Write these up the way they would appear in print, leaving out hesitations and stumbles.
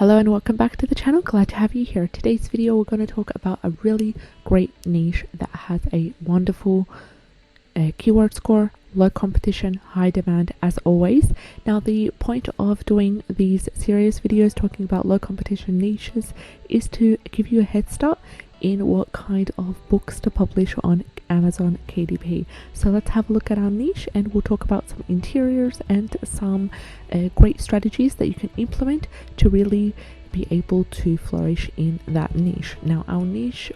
Hello and welcome back to the channel. Glad to have you here. Today's video we're going to talk about a really great niche that has a wonderful keyword score, low competition, high demand as always. Now the point of doing these serious videos talking about low competition niches is to give you a head start in what kind of books to publish on Amazon KDP. So let's have a look at our niche and we'll talk about some interiors and some great strategies that you can implement to really be able to flourish in that niche. Now our niche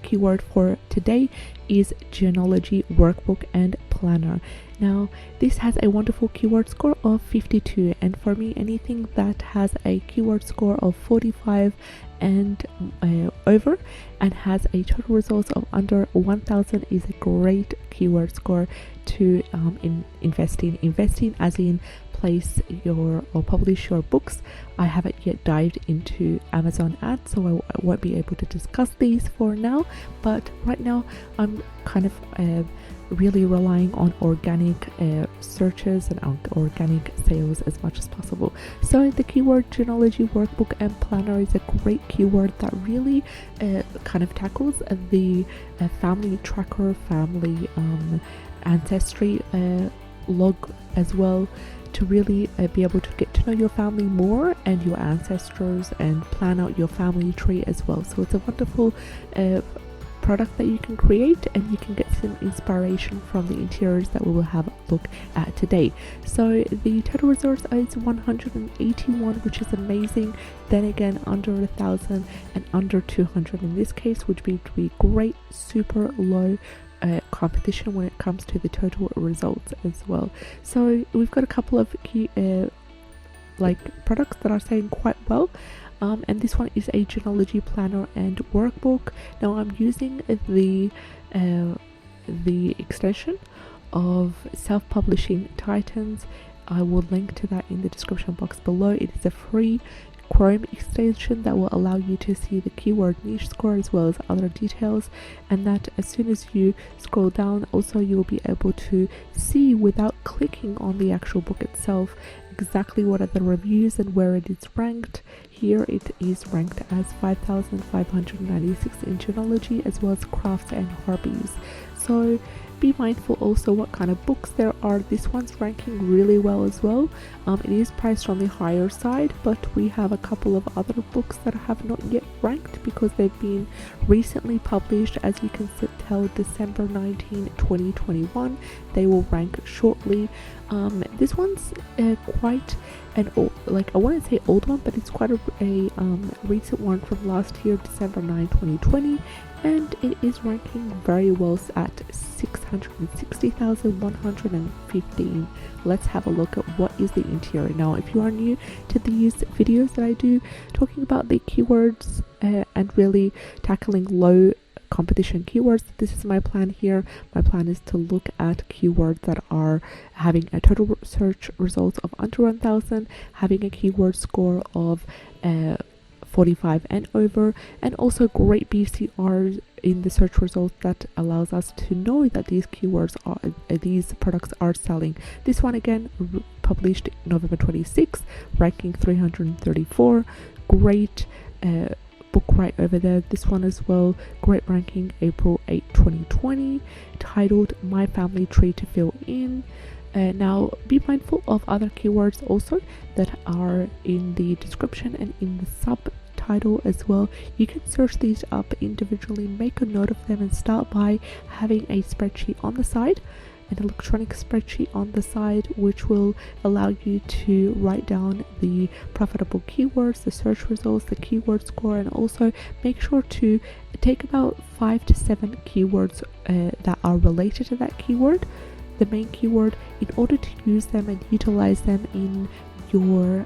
keyword for today is genealogy workbook and planner. Now this has a wonderful keyword score of 52, and for me anything that has a keyword score of 45 and over and has a total results of under 1000 is a great keyword score to invest in as in place your or publish your books. I haven't yet dived into Amazon ads, so I won't be able to discuss these for now, but right now I'm kind of really relying on organic searches and organic sales as much as possible. So the keyword genealogy workbook and planner is a great keyword that really kind of tackles the family tracker, family ancestry log as well, to really be able to get to know your family more and your ancestors and plan out your family tree as well. So it's a wonderful product that you can create, and you can get some inspiration from the interiors that we will have a look at today. So the total results is 181, which is amazing. Then again, under 1000 and under 200 in this case would be great, super low competition when it comes to the total results as well. So we've got a couple of key products that are selling quite well. And this one is a genealogy planner and workbook. Now I'm using the extension of Self-Publishing Titans. I will link to that in the description box below. It is a free Chrome extension that will allow you to see the keyword niche score as well as other details, and that as soon as you scroll down also you will be able to see without clicking on the actual book itself exactly what are the reviews and where it is ranked. Here it is ranked as 5596 in genealogy as well as crafts and hobbies. So be mindful also what kind of books there are. This one's ranking really well as well. It is priced on the higher side, but we have a couple of other books that have not yet ranked because they've been recently published. As you can tell, December 19, 2021. They will rank shortly. This one's quite an old, I wouldn't say old one, but it's quite a recent one from last year, December 9, 2020. And it is ranking very well at 660,115. Let's have a look at what is the interior. Now if you are new to these videos that I do talking about the keywords and really tackling low competition keywords, this is my plan here. My plan is to look at keywords that are having a total search results of under 1000, having a keyword score of 45 and over, and also great BCRs in the search results that allows us to know that these keywords are these products are selling. This one again published November 26, ranking 334. Great book right over there. This one as well, great ranking, April 8, 2020, titled My Family Tree to Fill In. Now be mindful of other keywords also that are in the description and in the subtitle as well. You can search these up individually, make a note of them, and start by having a spreadsheet on the side, an electronic spreadsheet on the side, which will allow you to write down the profitable keywords, the search results, the keyword score, and also make sure to take about 5 to 7 keywords that are related to that keyword, the main keyword, in order to use them and utilize them in your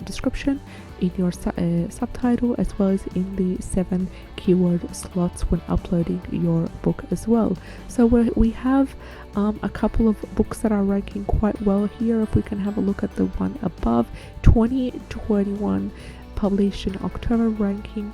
description, in your subtitle, as well as in the 7 keyword slots when uploading your book as well. So we have a couple of books that are ranking quite well here. If we can have a look at the one above, 2021, published in October, ranking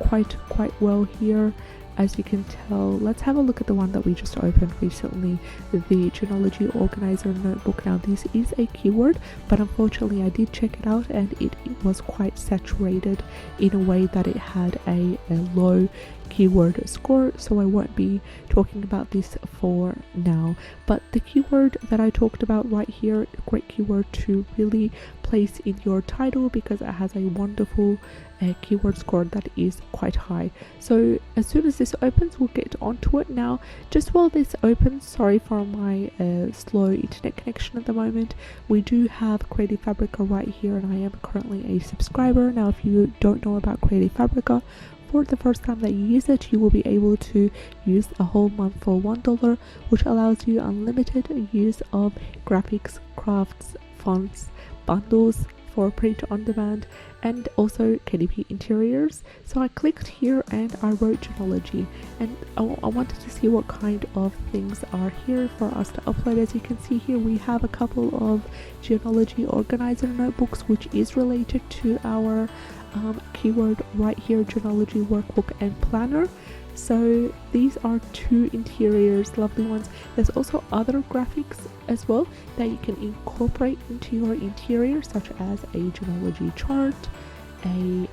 quite well here. as you can tell, let's have a look at the one that we just opened recently, the Genealogy Organizer notebook. Now this is a keyword, but unfortunately I did check it out and it was quite saturated in a way that it had a low keyword score, so I won't be talking about this for now. But the keyword that I talked about right here, a great keyword to really place in your title because it has a wonderful keyword score that is quite high. So as soon as this opens, we'll get onto it. Now just while this opens, sorry for my slow internet connection at the moment, we do have Creative Fabrica right here, and I am currently a subscriber. Now if you don't know about Creative Fabrica, for the first time that you use it, you will be able to use a whole month for $1, which allows you unlimited use of graphics, crafts, fonts, bundles for print on demand, and also KDP interiors. So I clicked here and I wrote genealogy, and I wanted to see what kind of things are here for us to upload. As you can see here, we have a couple of Genealogy Organizer notebooks, which is related to our keyword right here, Genealogy Workbook and Planner. So these are two interiors, lovely ones. There's also other graphics as well that you can incorporate into your interior, such as a genealogy chart, a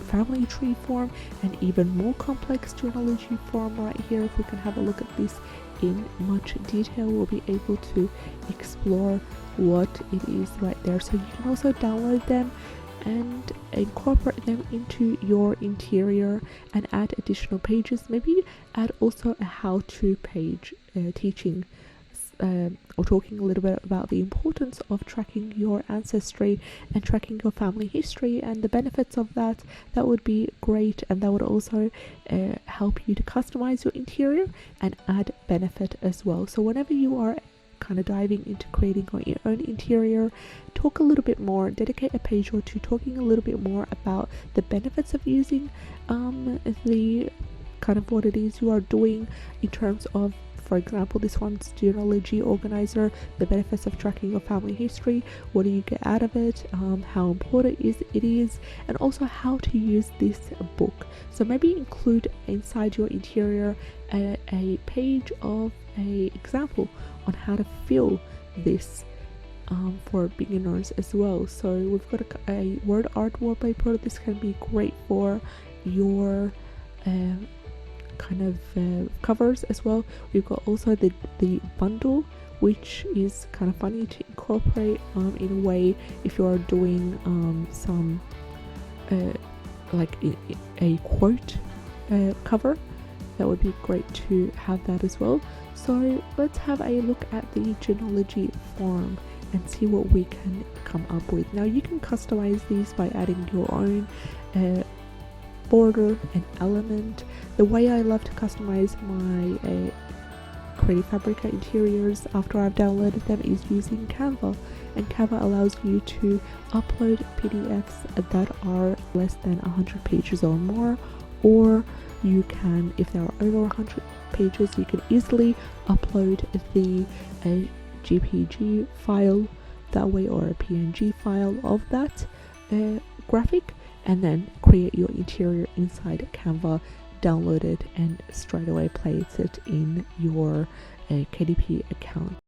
family tree form, and even more complex genealogy form right here. If we can have a look at this in much detail, we'll be able to explore what it is right there. So you can also download them and incorporate them into your interior and add additional pages. Maybe add also a how-to page teaching or talking a little bit about the importance of tracking your ancestry and tracking your family history and the benefits of that. That would be great, and that would also help you to customize your interior and add benefit as well. So whenever you are kind of diving into creating your own interior, talk a little bit more, dedicate a page or two talking a little bit more about the benefits of using the kind of what it is you are doing in terms of, for example, this one's Genealogy Organizer, the benefits of tracking your family history, what do you get out of it, how important it is, and also how to use this book. So maybe include inside your interior a page of a example on how to fill this for beginners as well. So we've got a word art wallpaper. This can be great for your kind of covers as well. We've got also the bundle, which is kind of funny to incorporate in a way if you are doing some like a quote cover. That would be great to have that as well. So let's have a look at the genealogy form and see what we can come up with. Now you can customize these by adding your own border and element. The way I love to customize my Creative Fabrica interiors after I've downloaded them is using CANVA, and CANVA allows you to upload PDFs that are less than 100 pages or more, or you can, if there are over 100 pages, you can easily upload the JPG file that way, or a PNG file of that graphic, and then create your interior inside CANVA, download it, and straight away place it in your KDP account.